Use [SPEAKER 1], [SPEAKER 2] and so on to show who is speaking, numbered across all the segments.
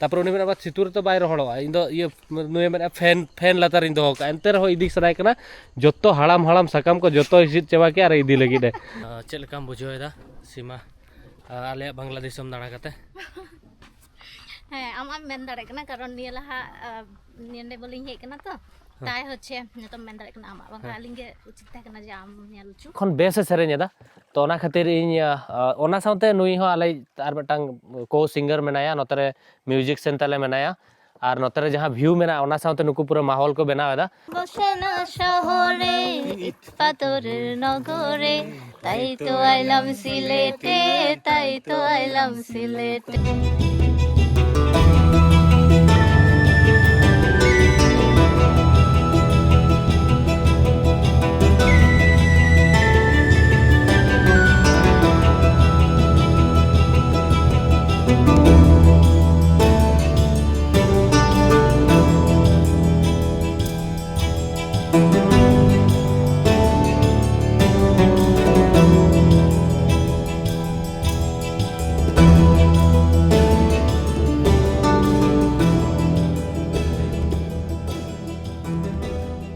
[SPEAKER 1] तापर उनी मेना सितुर तो बाय रहोड़वा इन दो ये नुय मेना फैन लातार इन दो का एंते रहो इदी सराय कना जत्तो हाड़ाम हाड़ाम साकाम को जत्तो इसित चबा के आर इदी लगी चेद लेकाम बुझावेदा सीमा आले बांग्लादेश दाड़ा कते
[SPEAKER 2] ᱦᱮᱸ ᱟᱢ ᱢᱮᱱ ᱫᱟᱲᱮᱭᱟᱜ ᱠᱟᱱᱟ ᱠᱟᱨᱚᱱ ᱱᱤᱭᱟᱹ ᱞᱟᱦᱟ ᱱᱤᱭᱟᱹ ᱵᱚᱞᱤᱧ ᱦᱮᱡ ᱠᱟᱱᱟ ᱛᱚ ᱛᱟᱭ ᱦᱚᱪᱪᱷᱮ ᱱᱤᱛᱚᱜ ᱢᱮᱱ ᱫᱟᱲᱮᱭᱟᱜ ᱠᱟᱱᱟ ᱟᱢᱟᱜ ᱵᱟᱝᱠᱷᱟᱱ ᱟᱹᱞᱤᱧ ᱜᱮ ᱩᱪᱤᱛ ᱛᱟᱦᱮᱸ ᱠᱟᱱᱟ ᱡᱮ ᱟᱢ ᱧᱮᱞ ᱦᱚᱪᱚ
[SPEAKER 1] ᱠᱷᱚᱱ ᱵᱮᱥ ᱮ ᱥᱮᱨᱮᱧ ᱮᱫᱟ ᱛᱚ ᱚᱱᱟ ᱠᱷᱟᱹᱛᱤᱨ ᱤᱧ ᱚᱱᱟ ᱥᱟᱶᱛᱮ ᱱᱩᱭ ᱦᱚᱸ ᱟᱞᱮ ᱟᱨ ᱢᱤᱫᱴᱟᱝ ᱠᱳ ᱥᱤᱝᱜᱟᱨ ᱢᱮᱱᱟᱭᱟ ᱱᱚᱛᱮ ᱨᱮ ᱢᱤউᱡᱤᱠ ᱥᱮᱱ ᱛᱟᱞᱮ ᱢᱮᱱᱟᱭᱟ ᱟᱨ ᱱᱚᱛᱮ ᱨᱮ ᱡᱟᱦᱟᱸ ᱵᱷᱤᱭᱩ ᱢᱮᱱᱟᱜᱼᱟ ᱚᱱᱟ ᱥᱟᱶᱛᱮ ᱱᱩᱠᱩ ᱯᱩᱨᱟᱹ ᱢᱟᱦᱚᱞ ᱠᱚ ᱵᱮᱱᱟᱣ ᱮᱫᱟ
[SPEAKER 2] বসেনা শহরে ইটপাথরের নগরে তাই তো আইলাম সিলেটে তাই তো আইলাম সিলেটে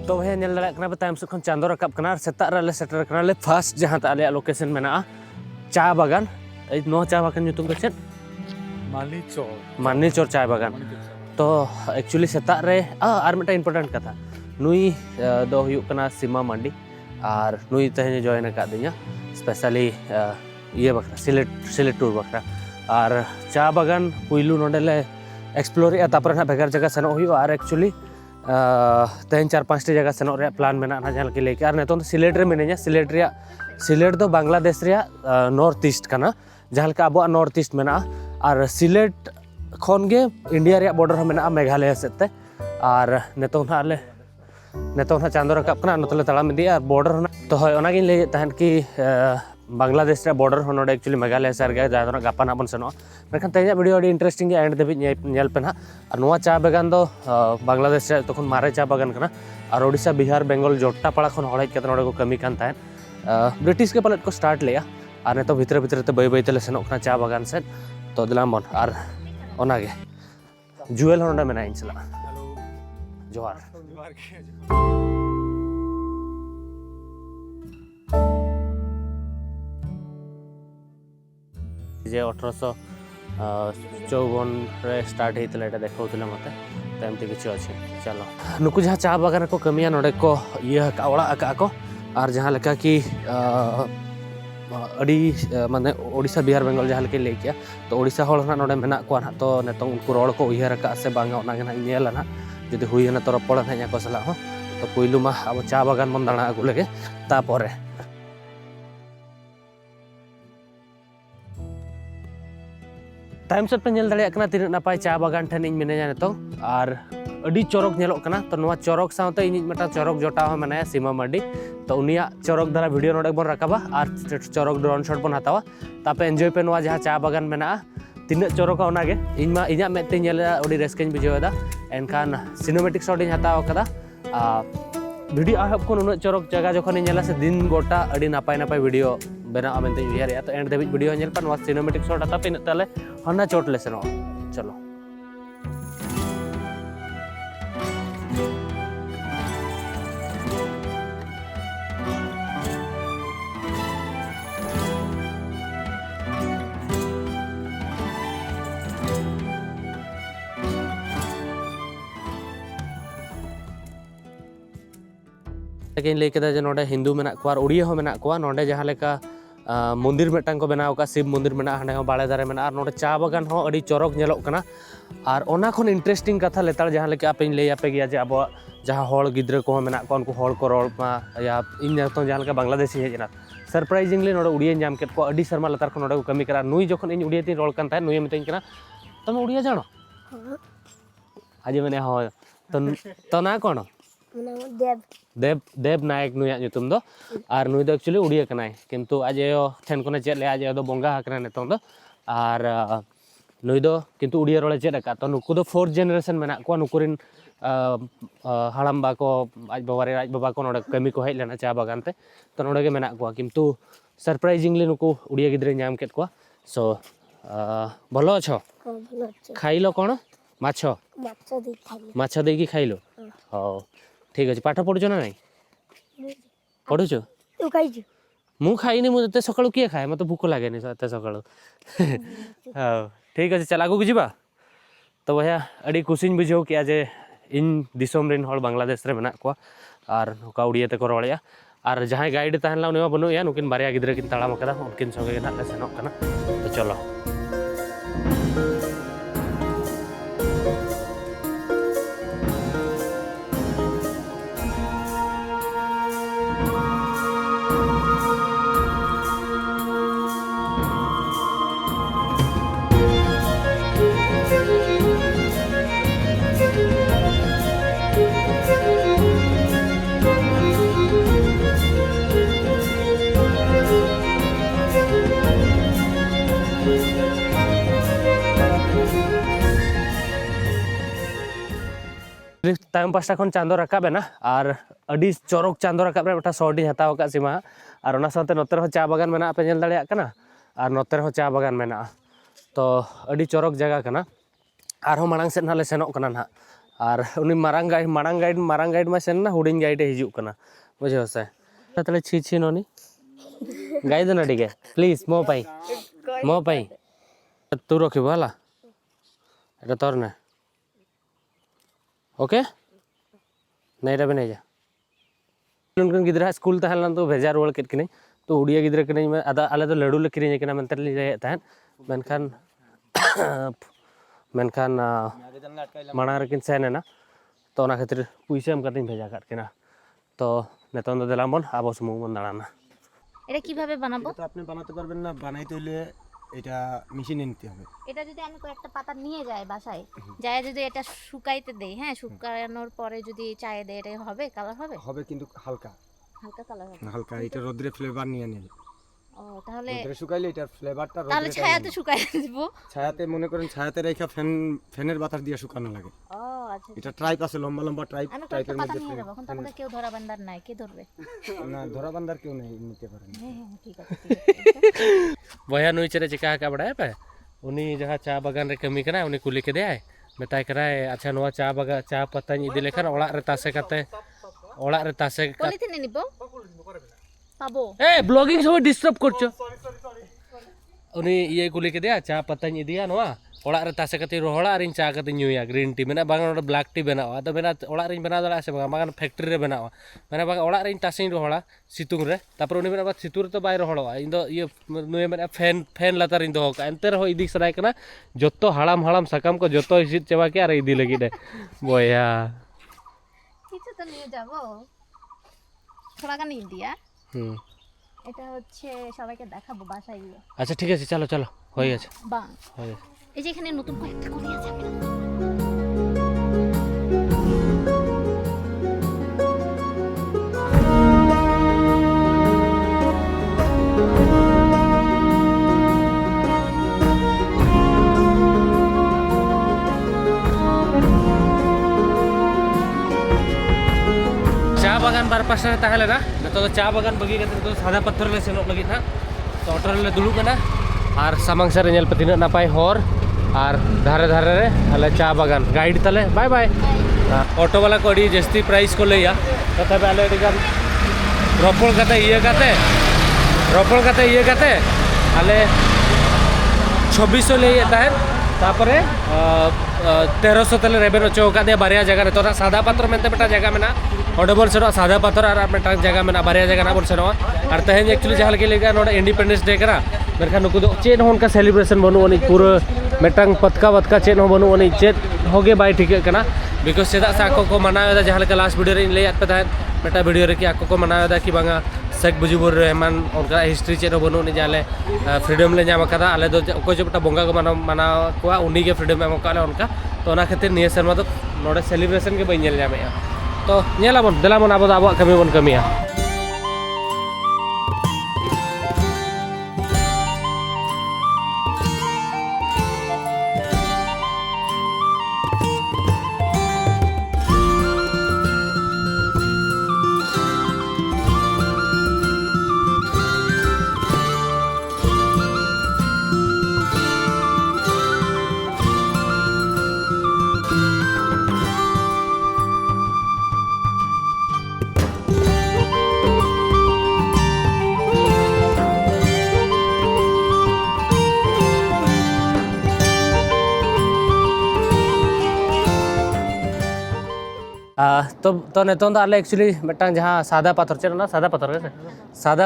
[SPEAKER 1] तो भैया नेल दाड़ा कना तायम से खन चांदो रकाब कना सेता रे सेटर कना ले फर्स्ट जहां ता आले लोकेशन मेना चा बागान ए नो चा बागान nyutum do chet मानिचोर चा बागान तो एक्चुअली सेता रे आर मिटा इंपोर्टेंट कथा नुई दो हुयु कना सीमा मांडी और नुई तहने जॉइन का दिया स्पेशली ये बकरा सिलेट टूर बकरा और चा बागान पुइलू नोडेले एक्सप्लोर या तापर ना बेगर जगह सनो हुयु और एक्चुअली तेन 4-5 जगह सेनों रे प्लान में ना जहाँ के लेके और नेतों तो सिलेट रे मिने냐 सिलेट तो बांग्लादेश रे नॉर्थ ईस्ट कना जहाँ के अब नॉर्थ ईस्ट में और सिलेट खन के इंडिया रे बॉर्डर में मेघालय सेते और नेतों ना चांदो रकाब कना नतले तड़ाम इदी और बॉर्डर तो होय ओना गिन ले तहन की बांग्लादेश रे बॉर्डर हो नोडे एक्चुअली मेघालय सर गए जहाँ गापा ना बन सेनो मेखान तेज वीडियो अड़ी इंटरेस्टिंग एंड देवी नेल पे ना और नोआ चा बागान दो बांग्लादेश रे तखन मारे चा बागान कना और ओडिशा बिहार बेंगल जोट्टापाड़ा खन हड़ हेज नोडे को कमी कान ताहेन ब्रिटिश के पलट को स्टार्ट लेया और नेतो भितर भितर ते बै बै तेले सेनो कना चा बागान से तो दिलाम बन और ओनागे जुएल नोडे मेना इन सला जोहार जे 1854 रे स्टार्ट हेतले एटा देखौतले मते तमते किछु अछि चलो नुकु जहाँ चा बागान को कमिया नोडे को ये कावड़ा आका को और जहाँ लेका कि अड़ी माने ओडिशा बिहार बेंगल जहाँ लेके लेकिया तो ओडिशा हल ना नोडे मेना को ना तो नेतो उनको रोड को उयहर का से बांगा ओना गना नेला ना जदि हुई ना तो रपड़ ना को सला हो तो पहिलु मा अब चा बागान मन दाणा आगु लेगे तापरे टाइम सेट पे नेल दाड़े कना तीन नपाय चा बागान ठन इन मिनेजा नेतो और अड़ी चौरक नेलोक कना तो नोआ चौरक साउते इन मिटा चौरक जोटा हो मनाया सीमा मांडी तो उनिया चौरक द्वारा वीडियो नोडे बन रकाबा और चौरक ड्रोन शॉट बन हतावा तापे एंजॉय पे नोआ जहां चा बागान मेना तीन चौरक ओनागे इनमा इना मेते नेला अड़ी रेस्केन बुझेवदा एनखान सिनेमैटिक शॉट इन हताव कदा वीडियो आहब को उन चौरक जगह जखन नेला से दिन गोटा अड़ी नापाय नापाय वीडियो बना आमेंते उयहार तो एंड देवी वीडियो नेल पर नोआ सिनेमैटिक शॉट आता पे ताले हना चोट ले सेनो चलो लेकिन लेके दा जे नोडे हिंदू मेना को और उड़िया हो मेना को नोडे जहाँ लेका मंदिर मेटांग को बनाव का शिव मंदिर मेना हाने हो बाड़े दारे मेना और नोडे चा बागान हो अड़ी चौरक नेलोक कना और ओना खन इंटरेस्टिंग कथा लेतार जहाँ लेके आप इन ले आपे गया जे अब जहाँ हड़ गिद्र को मेना को उनको हड़ को रोड मा या इन तो जहाँ लेका बांग्लादेशी हेजना सरप्राइजिंगली नोडे उड़िया जाम केट को अड़ी शर्मा लतार को नोडे को कमी करा नुई जखन इन उड़िया तीन रोल कान ताहे नुई मितेन कना तुम उड़िया जानो आज मैंने हो तो ना कोन देव देव नायक नुया nyutum दो और नुई दो एक्चुअली उड़िया कनाय किंतु आज यो ठेन कोने चेत ले आज यो दो बोंगा हकना नेतों दो और नुई दो किंतु उड़िया रोले चेत का तो नुकु दो 4th जनरेशन मेना को नुकुरिन हाड़ाम बाको आज बाबा को नोडे कमी को हेज लेना चा बागान ते तो नोडे के मेना को किंतु सरप्राइजिंगली नुकु उड़िया गिद्रे नाम केत को सो भलो अछो खाइलो कोन ମାଛ
[SPEAKER 3] ମାଛ ଦେଇ ଖାଇଲି।
[SPEAKER 1] ମାଛ ଦେଇକି ଖାଇଲୁ? ହଉ ଠିକ୍ ଅଛି। ପାଠ ପଢ଼ୁଛ ନା ନାଇଁ? ପଢ଼ୁଛୁ?
[SPEAKER 3] ତୁ ଖାଇଛୁ?
[SPEAKER 1] ମୁଁ ଖାଇନି। ମୁଁ ଏତେ ସକାଳୁ କିଏ ଖାଏ? ମୋତେ ଭୋକ ଲାଗେନି ଏତେ ସକାଳୁ। ହଉ ଠିକ୍ ଅଛି, ଚାଲ ଆଗକୁ ଯିବା। तो भैया अड़ी कुसिंग बुझाव कि जे इन दिसोम रेन हर बांग्लादेश रे मेना को और नौका उड़िया ते को रड़िया और जहाँ गाइड तहला उनी बनुया नुकिन बारिया गिद्रा किन ताड़ाम कदा उनकिन संगे ना ले सेनोक कना। तो चलो तायम पास्टा खन चांदो रकाबे ना और अडी चौरक चांदो रकाबे गोटा शॉट इन हताव का सीमा और ओना साथे नोते रहो चा बागान मेना पे नेल दाड़िया कना और नोते रहो चा बागान मेना। तो अडी चौरक जगह कना और हो मांग सेन हाले सेनोक कना ना और उनी मारांग गाइड मा सेन ना हुडिंग गाइड हिजुक कना बुझो से तले छी छी नोनी गाइड ना डिगे प्लीज मो पाई तू रखिबो हला एटा तोर ने ओके नहीं रबे नहीं जा उनकन गिद्रा स्कूल तहलन तो भेजा रोल केट किने तो उड़िया गिद्रा किने में आदा आले तो लड्डू ले किने किना मेनते ले तहन मेनखान माना रकिन सेन ना तो ना खातिर पुइसे एम कटिन भेजा काट किना। तो नेतन दो दिलाम बन आबो समूह बन दाड़ाना।
[SPEAKER 2] এটা কিভাবে বানাবো?
[SPEAKER 4] এটা আপনি বানাতে পারবেন না, বানাইতে হলে এটা মেশিনে নিতে হবে।
[SPEAKER 2] এটা যদি আমি কয়েকটা পাতা নিয়ে যাই বাসায় যায় যদি এটা শুকাইতে দেই, হ্যাঁ শুকানোর পরে যদি চায়ে দেই এটা হবে কালার হবে?
[SPEAKER 4] হবে কিন্তু হালকা
[SPEAKER 2] হালকা কালার হবে।
[SPEAKER 4] হালকা এটা রোদ্রে ফ্লেভার নিয়ে নিলে।
[SPEAKER 2] ও তাহলে
[SPEAKER 4] রোদ্রে শুকাইলে এটার ফ্লেভারটা
[SPEAKER 2] তাহলে
[SPEAKER 4] রোদ্রে
[SPEAKER 2] ছায়াতে শুকাই দিব?
[SPEAKER 4] ছায়াতে মনে করেন ছায়াতে রেখা ফ্যানের বাতাস দিয়ে শুকানো লাগে।
[SPEAKER 2] ও আচ্ছা
[SPEAKER 4] এটা ট্রাইপ আছে, লম্বা লম্বা
[SPEAKER 2] আমি কয়েকটা
[SPEAKER 4] ট্রাইপের
[SPEAKER 2] পাতা
[SPEAKER 4] মধ্যে
[SPEAKER 2] নিয়ে যাবো, এখন তো আমাদের কেউ ধরা বান্দার নাই, কে ধরবে?
[SPEAKER 4] না ধরা বান্দার কেউ নেই, নিতে পারেন।
[SPEAKER 2] হ্যাঁ হ্যাঁ ঠিক আছে
[SPEAKER 1] बया नुई चरे चिका का बड़ा पे उनी जहाँ चा बागान रे कमी कना उनी कुली के दे मेताय कराय अच्छा नोआ चा बागा चा पत्ता इदि लेखन ओड़ा रे तासे काते ओड़ा रे तासे
[SPEAKER 2] পলিথিনে নিব পাবো?
[SPEAKER 1] ए ब्लॉगिंग सब डिस्टर्ब करछो उनी ये कुली के दे चा पत्ता इदिया नोआ ओड़ा रे तासे काते रोहड़ा रिन चा काते न्यूया ग्रीन टी मेना बागान ओड़ा ब्लैक टी बनावा तो मेना ओड़ा रिन बना दला से बागान फैक्ट्री रे बनावा मेना बागान ओड़ा रिन तासे रोहड़ा सितुंग रे तापर उनी मेना बा सितुर तो बाय रोहड़ा इन दो ये नुए मेना फैन लातार इन दो का एंते रहो इदि सराय कना जत्तो हाड़ाम साकाम को जत्तो इसित चबा के आर इदि लगी दे बया
[SPEAKER 2] কিছু তো নিয়ে যাব थोड़ा গানি দিয়া এটা হচ্ছে সবাইকে দেখাবো বাসায় গিয়ে।
[SPEAKER 1] अच्छा ठीक है चलो चलो हो गया
[SPEAKER 2] বাহ এই যে এখানে নতুন কয়েকটা কলি আছে
[SPEAKER 1] बागान बार पास ताहले ना तो चा बागान बगी करते तो सादा पत्थर ले सेनोक लगी ना तो ऑटो ले दुड़ुब ना और सामंग सर नेल पे तीना नापाय हर और धारे धारे रे अले चा बागान गाइड तले बाय बाय ऑटो वाला को अड़ी जस्ती प्राइस को लेया तथा अले अड़ी गान रोपण कते अले 2600 ले ताहे तापरे 1300 तले रेबेन चौका दे बारिया जगह तो सादा पत्थर मेनते बेटा जगह में ना ऑडेबल सेनो सादा पत्थर और मेटा जगह में बारिया जगह ना बोल सेनो और तहेन एक्चुअली जहां के लेगा नोडे इंडिपेंडेंस डे करा मेरखा नुकु दो चेन होन का सेलिब्रेशन बनु ओनी पूरा मेटांग पतका चेन हो बनु ओनी चेत होगे बाय ठीक कना बिकॉज सेदा सा को मनावेदा जहां के लास्ट वीडियो रे ले आत पे ताहेन मेटा वीडियो रे कि आको को मनावेदा कि बांगा शेख मुजिबुर रहमान उनका हिस्ट्री चेन हो बनु ओनी जाले फ्रीडम ले नाम कदा आले दो को जो बेटा बोंगा को मना कोआ उनी के फ्रीडम एम काले उनका तो ना खातिर निया शर्मा तो नोडे सेलिब्रेशन के बई नेल जामे तो नेलाबन देलाबन आबो आबो कमी बन कमिया तो नितों आले एक्चुअली मिटांग जहाँ सादा पाथर चलना सादा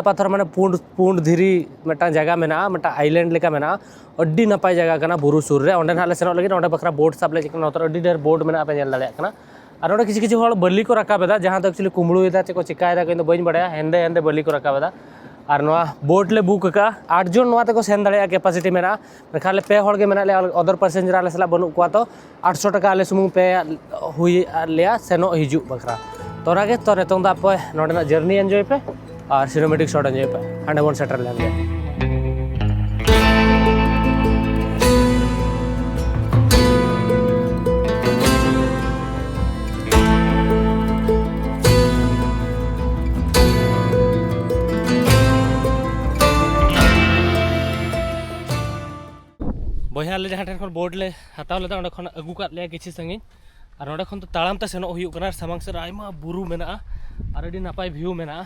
[SPEAKER 1] पाथर माने पुंड धीरी मिटांग जगह मेना मिटा आइलैंड लेका मेना अड्डी नपाय जगह कना बुरु सुर रे ओंडे नाले सेनो लगी ओंडे बखरा बोट साब ले चिकन नतर अड्डी डेर बोट मेना पे नेल दाड़े कना और ओंडे किछि किछि हॉल बल्ली को रकाबेदा जहाँ तो एक्चुअली कुमड़ू इदा चेको चिकायदा किंतु बइन बड़ाया हेंदे हेंदे बल्ली को रकाबेदा और नोआ बोट ले बुक का 8 जन नोआ तको सेन दाड़े कैपेसिटी मेना खाले पे हॉल के मेना ले अदर पैसेंजर आले सला बनु को तो 800 टका आले सुमुंग पे हुई लिया सेनो हिजू बखरा तो रागे तो नितों दा पे नोडे जर्नी एंजॉय पे और सिनेमेटिक शॉट एंजॉय पे हांडे बोन सेटल लेंगे बया ले जहाँ ठेन बोर्ड ले हताव लेदा ओंडे खन अगू काट ले किछि संगी और ओंडे खन तो ताड़ाम ते सेनो हुयु कना सामांग से आयमा बुरु मेना और अडी नापाय व्यू मेना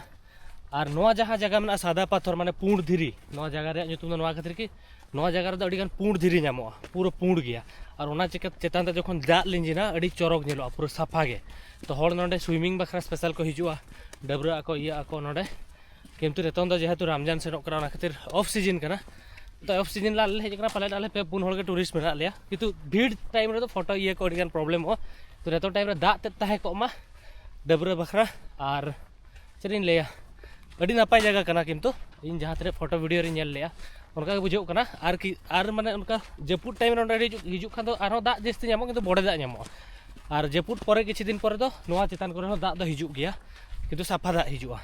[SPEAKER 1] और नोआ जहाँ जगह मेना सादा पाथर माने पुंड धीरी नोआ जगह रे ᱧᱩᱛᱩᱢ ᱫᱚ ᱱᱚᱣᱟ ᱠᱷᱟᱹᱛᱤᱨ ᱠᱤ ᱱᱚᱣᱟ ᱡᱟᱭᱜᱟ ᱨᱮᱫᱚ ᱟᱹᱰᱤ ᱜᱟᱱ ᱯᱩᱸᱰ ᱫᱷᱤᱨᱤ ᱧᱟᱢᱚᱜᱼᱟ ᱯᱩᱨᱟᱹ ᱯᱩᱸᱰ ᱜᱮᱭᱟ और ओना चेतान ते जखन दाग लिंजिना अड़ी चरक नेलोआ पूरा साफा गे तो हर नोडे स्विमिंग बखरा स्पेशल को हिजुआ डबरा को इया को नोडे किंतु नितों दो जेहेतु रमजान सेनोक करा खातिर ऑफ सीजन कना तो ऑफ सीजन ला हेज कना पाले आले पे पुन हर के टूरिस्ट मेना लिया किंतु भीड़ टाइम रे तो फोटो इया को अड़ी प्रॉब्लम हो तो नेतो टाइम रे दाग ते ताहे को मा डबरा बखरा और चरिन लिया अड़ी नापाय जगह कना किंतु इन जहाँ तरे फोटो वीडियो रे नेल लिया उनका बुझो कना आर माने उनका जपुट टाइम रे हिजु खान दो आरो दाग जस्ती नामो किंतु बड़े दाग नामो और जपुट परे किछि दिन परे दो नोआ चेतान करे दाग दो हिजु गया किंतु साफा दाग हिजुआ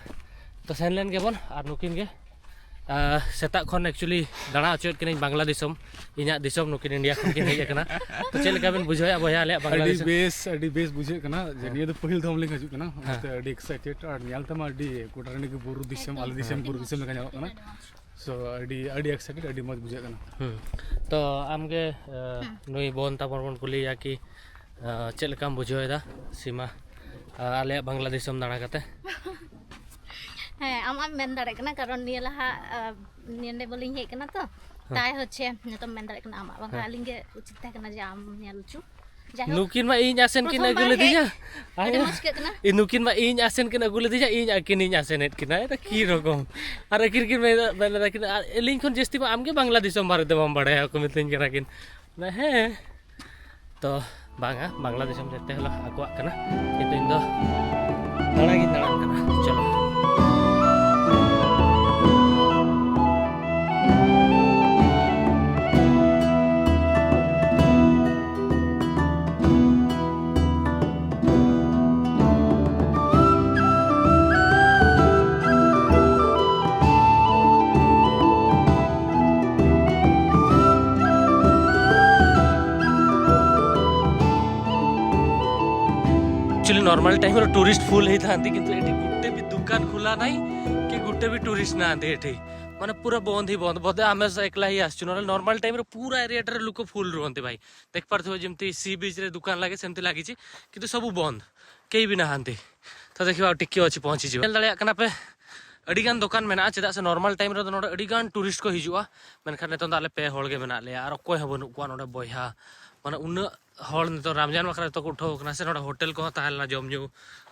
[SPEAKER 1] तो सेन लेन गेबन और नुकिन गे सेता खन एक्चुअली दाणा अचोत किन बांग्ला दिसम इना दिसम नुकिन इंडिया खन किन हेज कना तो चेल का बिन बुझोया बया ले बांग्ला
[SPEAKER 5] अडी बेस बुझे कना जनिया तो पहिल धम लिंग हजु कना तो अडी एक्साइटेड और नियाल तमा अडी कोटारनी के बुरु दिसम आल दिसम बुरु दिसम लगा जाओ कना सो अडी एक्साइटेड अडी मत बुझे कना
[SPEAKER 1] तो आमगे नुई बोन ताबन कुली या कि चेल काम बुझोयदा सीमा आले बांग्ला दिसम दाणा कते
[SPEAKER 2] आम मेन दाड़े कना कारण निया लहा नियंडे बोलिंग हे कना तो ताय होचे तो मेन दाड़े कना आमा बांगा लिंग के उचित था कना जे आम नेल छु
[SPEAKER 1] नुकिन मा इन आसेन किन अगुले दिया इ नुकिन मा इन आसेन किन अगुले दिया इन अकिन इन आसेन एट किना त की रकम और अकिर किन मेला किन एलिंग खन जस्ती मा आमगे बांग्ला दिसम बारे दम बड़ाया को मिथिन कना किन ना हे तो बांगा बांग्ला दिसम जते हला आकवा कना किंतु इन दो दाणा गिन दाणा कना चलो एक्चुअली नॉर्मल टाइम रे टूरिस्ट फुल ही थांती किंतु एठी गुटे भी दुकान खुला नाही कि गुटे भी टूरिस्ट ना आते एठी माने पूरा बंद ही बंद बदे आमे एकला ही आसछु नॉर्मल टाइम रे पूरा एरिया रे लोक फुल रहंते भाई देख पारथो जेमती सी बीच रे दुकान लागे सेमती लागी छि किंतु सब बंद केई भी ना हांती तो देखिबा टिक्की अछि पहुंची जिबो दळिया कना पे अड़ी गान दुकान मेना चेदा से नॉर्मल टाइम रे नोडे अड़ी गान टूरिस्ट को हिजुआ मेनखान नेतो आले पे होल गे मेना ले और कोय हबनु को नोडे बयहा माने उन हॉल तो रमजान बखरा तो उठो कना से नोडे होटल को ताहलना जमजू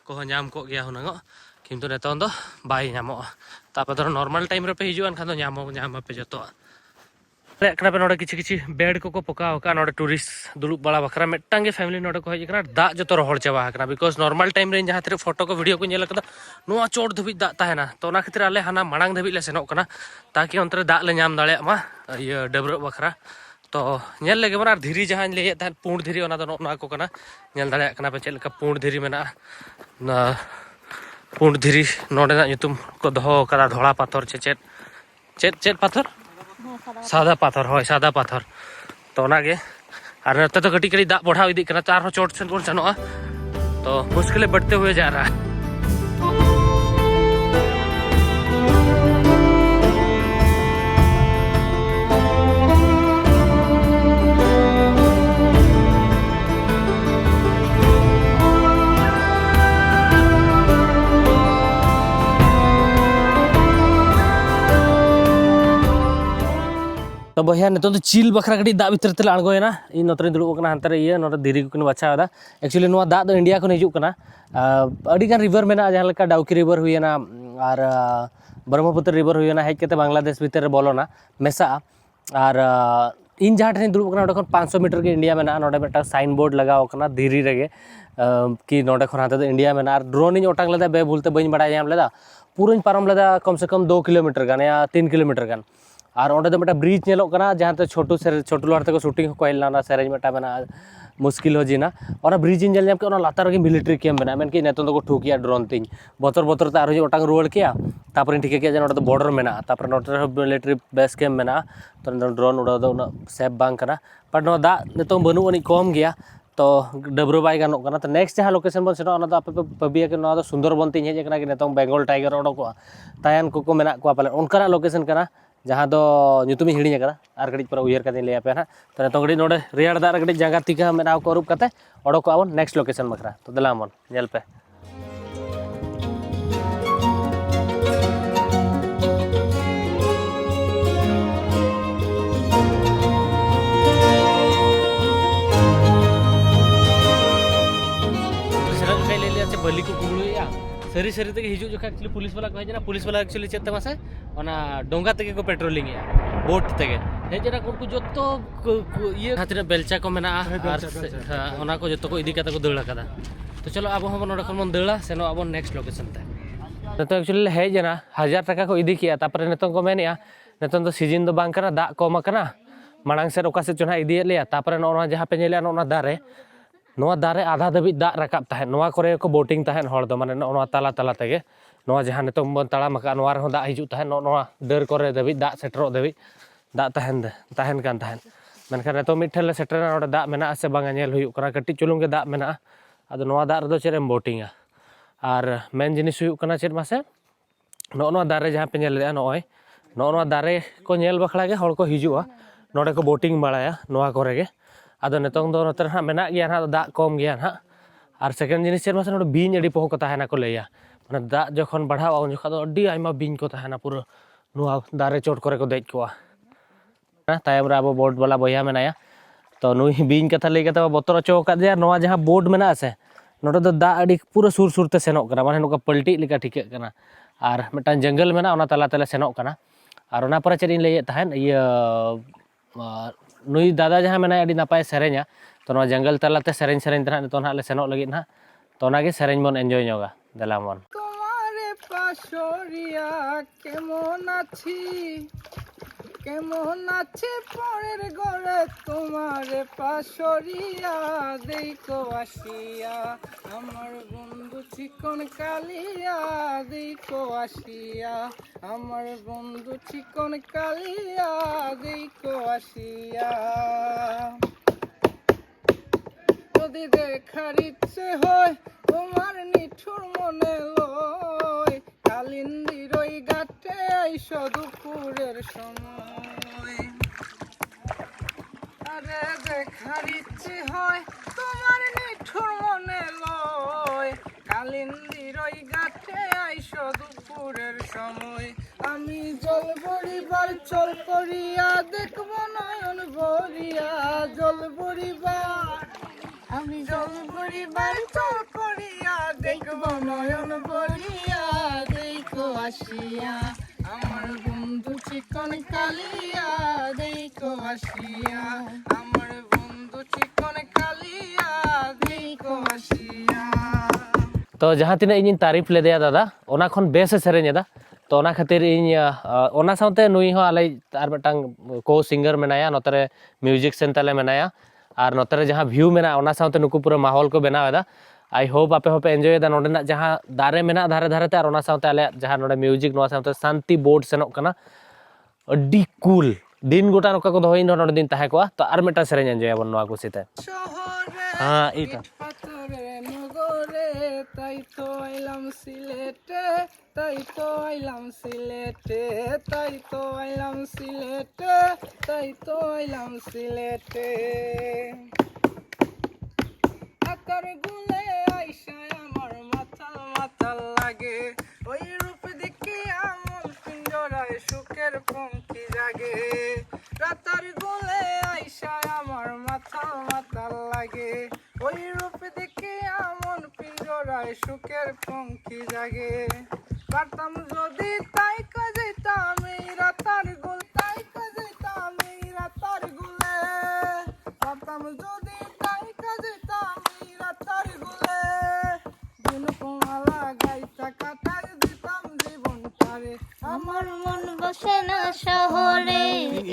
[SPEAKER 1] को नाम को गया हुनगो किंतु नेतो दो बाय नामो तापर तो नॉर्मल टाइम रे पे हिजुआन खान दो नाम पे जतो रे कना पे नोडे किछि किछि बेड को पकाओ का नोडे टूरिस्ट दुलुब बड़ा बखरा मेटांगे फैमिली नोडे को हेज कना दा जतो रहल चाबा कना बिकॉज नॉर्मल टाइम रे जहां तेरे फोटो को वीडियो को नेल कदा नोआ चोट धबि दा ताहेना तो ना खातिर आले हाना मांग धबि ले सेनो कना ताकि अंतरे दा ले नाम दाले मा ये डबरो बखरा तो नेल लेगे बना धीरी जहां ले था पुंड धीरी ओना दो ना को कना नेल दाले कना पे चेल का पुंड धीरी मेना ना पुंड धीरी नोडे ना ᱧᱩᱛᱩᱢ को दहो कदा धोला पाथर चेत चेत चेत पाथर सादा पाथर होय सादा पाथर तो ना गे और नते तो कटी कटी दा बढ़ाव इदी कना चार हो चोट से बोन चनोआ तो मुश्किलें बढ़ते हुए जा रहा है। तो बहिया नितों तो चिल बखरा कटी दा भीतर तेला आंगोयना इन नोतरे दुड़ुब कना हंतरे इया नोटे दिरी को बचावदा एक्चुअली नोआ दा दो इंडिया को हिजुग कना अडी गान रिवर मेना जहां लेका डाउकी रिवर हुइना और ब्रह्मपुत्र रिवर हुइना हेज केते बांग्लादेश भीतर बोलोना मेसा और इन जहाँ ठेन दुड़ुब कना 500 मीटर के इंडिया में नोडे बेटा साइन बोर्ड लगाव कना धीरी रेगे कि नोडे खन हाते इंडिया में और ड्रोन इन ओटांग लेदा बे भूलते बइन बड़ा जाम लेदा पूरा पारम लेदा कम से कम 2 किलोमीटर गान या 3 किलोमीटर गान और ओंडे दो बेटा ब्रिज नेलोग कना जहाँ ते छोटू लहर तक शूटिंग को हेलना सेरेज मेटा मेना मुश्किल हो जीना और ब्रिज इन जल के लातार के मिलिट्री कैम्प मेना मेन कि नेतों को ठुकिया ड्रोन तीन बतर बतर ते आरो ओटांग रुआड़ किया तापर ठीक किया नोडे बॉर्डर मेना तापर नोटे मिलिट्री बेस कैम्प मेना तो ड्रोन उड़ा दो उना सेफ बांग कना पर नो दा नेतों बनू अनी कम गया तो डबरो बाय गानों कना तो नेक्स्ट जहाँ लोकेशन बन सेनो ओना आपे पबिया के नोआ सुंदरबन तीन हेज कना कि नेतों बेंगल टाइगर ओडोको तायन को मेना को पाले उनका लोकेशन कना जहाँ दो ᱧᱩᱛᱩᱢ ᱤᱧ ᱦᱤᱲᱤᱧ ᱟᱠᱟᱫᱟ ᱟᱨ ᱠᱟᱹᱴᱤᱡ ᱯᱚᱨᱮ ᱩᱭᱦᱟᱹᱨ ᱠᱟᱛᱮᱧ ᱞᱟᱹᱭ ᱟᱯᱮᱭᱟ ᱱᱟᱦᱟᱜ ᱛᱚ ᱱᱤᱛᱚᱝ ᱠᱟᱹᱴᱤᱡ ᱱᱚᱰᱮ ᱨᱮᱭᱟᱲ ᱫᱟᱜ ᱨᱮ ᱠᱟᱹᱴᱤᱡ ᱡᱟᱸᱜᱟ ᱛᱤᱠᱟ ᱢᱮᱫᱦᱟ ᱠᱚ ᱟᱹᱨᱩᱵ ᱠᱟᱛᱮ ᱚᱰᱚᱠᱚᱜ ᱟᱵᱚᱱ ᱱᱮᱠᱥᱴ ᱞᱳᱠᱮᱥᱚᱱ ᱵᱟᱠᱷᱨᱟ ᱛᱚ ᱫᱮᱞᱟ ᱵᱚᱱ ᱧᱮᱞ ᱯᱮ बलि को कुमड़ुया सरी सरी तक हिजू जो एक्चुअली पुलिस वाला को हेजना पुलिस वाला एक्चुअली चेते मासे ओना डोंगा तक को पेट्रोलिंग या बोट तक हेजना उनको जतो ये खातिर बेलचा को मेना और ओना को जतो को इदी कता को दळा कदा तो चलो अब हम नोडे खन मन दळा सेनो अब नेक्स्ट लोकेशन ते तो एक्चुअली हेजना 1000 टाका को इदी किया तापर नेतों को मेनिया नेतों तो सीजन दो बांग कना दा कम कना मांग से ओका से चोना इदी लेया तापर नोना जहां पे नेले नोना दारे नोआ दारे आधा दबी दा रकाब तहन नोआ करे को बोटिंग तहन हर दो माने नोआ ताला ताला तेगे नोआ जहां नितों बन ताड़ाम का नोआ रहो दा हिजु तहन नोआ डर करे दबी दा सेटरो दबी दा तहन कान तहन मेनखान नितों मिठल सेटर नोडे दा मेना से बांगा नेल हुयु कना कटी चुलुंग के दा मेना आदो नोआ दा रदो चेरेम बोटिंगा और मेन जिनिस हुयु कना चेर मासे नोआ दारे जहां पे नेल नोय नोआ दारे को नेल बखला के हर को हिजुआ नोडे को बोटिंग बाड़ाया नोआ करे के आदो नितों दो नोतर ना मेना गया ना दा कम गया ना और सेकेंड जिनिस चेर मासे नोडे बीन अडी पोह को ताहेना को लैया माने दा जखन बढ़ावा उन जखा दो अडी आइमा बीन को ताहेना पूरा नोआ दारे चोट करे को देज कोआ ना तायम रे आबो बोट वाला बया मेनाया तो नुई बीन कथा लई कता बतर चो का दे नोआ जहां बोट मेना से नोडे दो दा अडी पूरा सुर सुर ते सेनोक कना माने नुका पलटी लेका ठीके कना और मिटान जंगल मेना ओना तला तले सेनोक कना और ओना पर चेर इन लई ताहेन इया नुई दादा जहां मेना अडी नापाय सेरेन्या तो नोआ जंगल तलाते सेरेन सेरेन तना नितो ना ले सेनोक लगी ना तो ओना गे सेरेन बन एन्जॉय ñoगा देला मन
[SPEAKER 6] तुम्हारे पाशरिया केमन आछि परेर घरे तुम्हारे पाशरिया देखो आसिया আমার বন্ধু চিকন কালিয়া দেখো আসিয়া আমার বন্ধু চিকন কালিয়া দেখো আসিয়া যদি দেখার ইচ্ছে হয় তোমার নিঠুর মনে লয় কালিন্দির ওই ঘাটে আইসো দুপুরের সময় আরে দেখার ইচ্ছে হয় তোমার নিঠুর মনে লয় কালিন্দির ওই ঘাটে আইসো দুপুরের সময় আমি জল ভরিবার চল করিয়া দেখবো নয়ন ভরিয়া জল ভরিবার আমি জল ভরিবার চল করিয়া দেখবো নয়ন ভরিয়া দেখো আসিয়া আমার বন্ধু চিকন কালিয়া দেখো আসিয়া আমার বন্ধু চিকন কালিয়া দেখো আসিয়া
[SPEAKER 1] तो जहाँ तीन इन तारीफ लेदेया दादा ओना खन बेस सेरेन दा तो ओना खातिर इन ओना साउते नुई हो आले आर मिटांग को सिंगर मेनाया नोतरे म्यूजिक सेन ताले मेनाया और नोतरे जहाँ व्यू मेना ओना साउते नुकु पूरा माहौल को बनावेदा आई होप आपे होपे एंजॉय दा नोडे ना जहाँ दारे मेना धारे धारे ते और ओना साउते आले जहाँ नोडे म्यूजिक नोआ साउते शांति बोर्ड सेनोक कना अड्डी कूल दिन गोटा नोका को दोहिन नोडे दिन ताहे को तो आर मिटा सेरेन एंजॉय बन नोआ कुसिते हां इटा
[SPEAKER 6] তাই তো আইলাম সিলেটে তাই তো আইলাম সিলেটে তাই তো আইলাম সিলেটে তাই তো আইলাম সিলেটে আকার গুলে আইসা আমার মাথাল মাথাল লাগে ওই রূপ দেখে আমল পিঞ্জরায় সুখের পঙ্খী জাগে রাতার গুলে আইসা আমার মাথাল মাথাল লাগে ওই রূপ দেখে আমন পিঞ্জরায় সুখের পঙ্খী জাগে পারতাম যদি তাই কাজেতাম এই রাতার গুল তাই কাজেতাম এই রাতার গুলে পারতাম যদি তাই কাজেতাম এই রাতার গুলে গুনপমালা গাইতা কাটার দিতাম জীবনটারে
[SPEAKER 2] আমার মন বসে না শহরে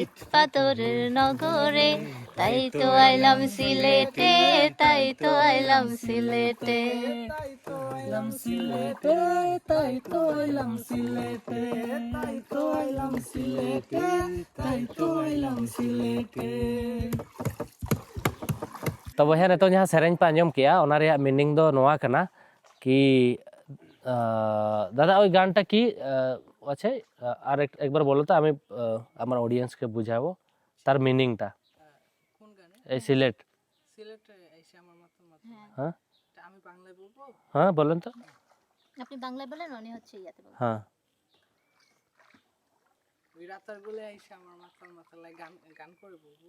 [SPEAKER 2] ইট পাথরের নগরে তাই তো আইলাম সিলেটে তাই তো আইলাম সিলেটে
[SPEAKER 6] তাই তো আইলাম সিলেটে তাই তো আইলাম সিলেটে তাই তো আইলাম সিলেটে তাই তো আইলাম সিলেটে
[SPEAKER 1] तो वह नितो जहाँ सेरेंज पे आंजम किया ओना रेया मीनिंग दो नोआ कना कि दादा ओई गानटा की আছে আর একবার বলো তো আমি আমার অডিয়েন্সকে বুঝাবো তার মিনিংটা
[SPEAKER 6] কোন গানে
[SPEAKER 1] এই সিলেট
[SPEAKER 6] সিলেটে এসে আমার মাথার মাথা
[SPEAKER 1] হ্যাঁ
[SPEAKER 6] এটা আমি বাংলায় বলবো
[SPEAKER 1] হ্যাঁ বলেন তো
[SPEAKER 2] আপনি বাংলায় বলেন উনি হচ্ছে ইয়াতে বলেন
[SPEAKER 1] হ্যাঁ
[SPEAKER 6] ওই রাতার গুলে এসে আমার মাথার মাথা লাগে গান গান করে বলবো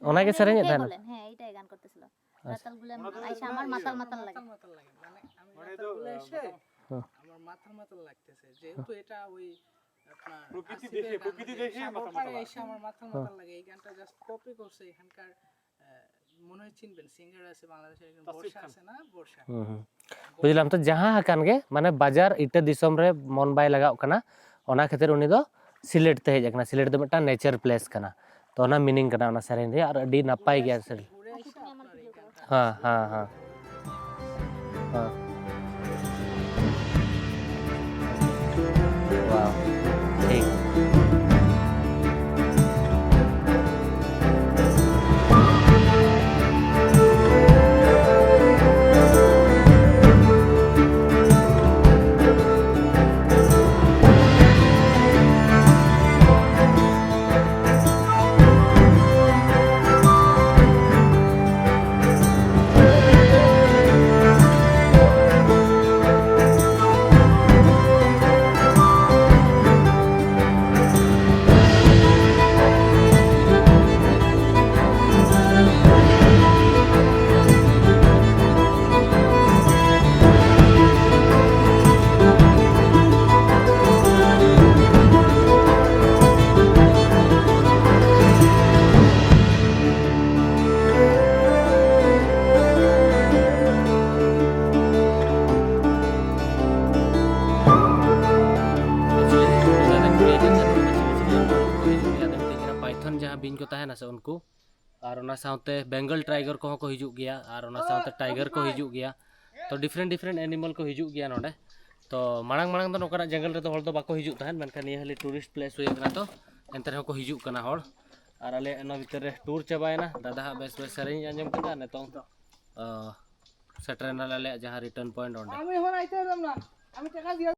[SPEAKER 1] ওনাকে সেরেঞ্জ
[SPEAKER 2] মুখেই
[SPEAKER 1] দেন
[SPEAKER 2] বলেন হ্যাঁ এইটাই গান করতেছিল রাতাল গুলে আইসা আমার মাতাল মাতাল লাগে
[SPEAKER 6] মাথার লাগে মানে আমি রাতার গুলে এসে আমার মাথার মাথা লাগতেছে যেহেতু এটা ওই আপনার প্রকৃতি দেখে এসে আমার মাথার মাথা লাগে এই গানটা জাস্ট কপি করছে এখানকার মনে হয় চিনবেন সিঙ্গার আছে বাংলাদেশের একজন বর্ষা আছে না বর্ষা
[SPEAKER 1] বুঝলাম তো जहां हकन गे माने बाजार इटा दिसम रे मन बाय लगाव कना ओना खातिर उनी दो सिलेट ते हेज कना सिलेट दो मटा नेचर प्लेस कना तो ओना मीनिंग कना ओना सेरेन रे और अडी नपाय गया सर
[SPEAKER 6] ঘুরে এসে আপনার এই গানটা
[SPEAKER 1] हां हां हां हां वाह ठीक पाइथन जहाँ बिन को तहना से उनको और ओना साउते बेंगल टाइगर को हिजू गया और ओना साउते टाइगर को हिजू गया तो डिफरेंट डिफरेंट एनिमल को हिजू गया नोडे तो मांग मांग तो नोकरा जंगल रे तो हल तो बाको हिजू तहन मेनखान ये हले टूरिस्ट प्लेस हुई कना तो एंतर को हिजू कना हर और आले एना भीतर रे टूर चबायना दादा हा बेस बेस सरें आंजम कदा नेतों सेटरेना ले जहाँ रिटर्न पॉइंट ओंडे
[SPEAKER 6] আমি এখন আইতে পারলাম না আমি টাকা দিয়ে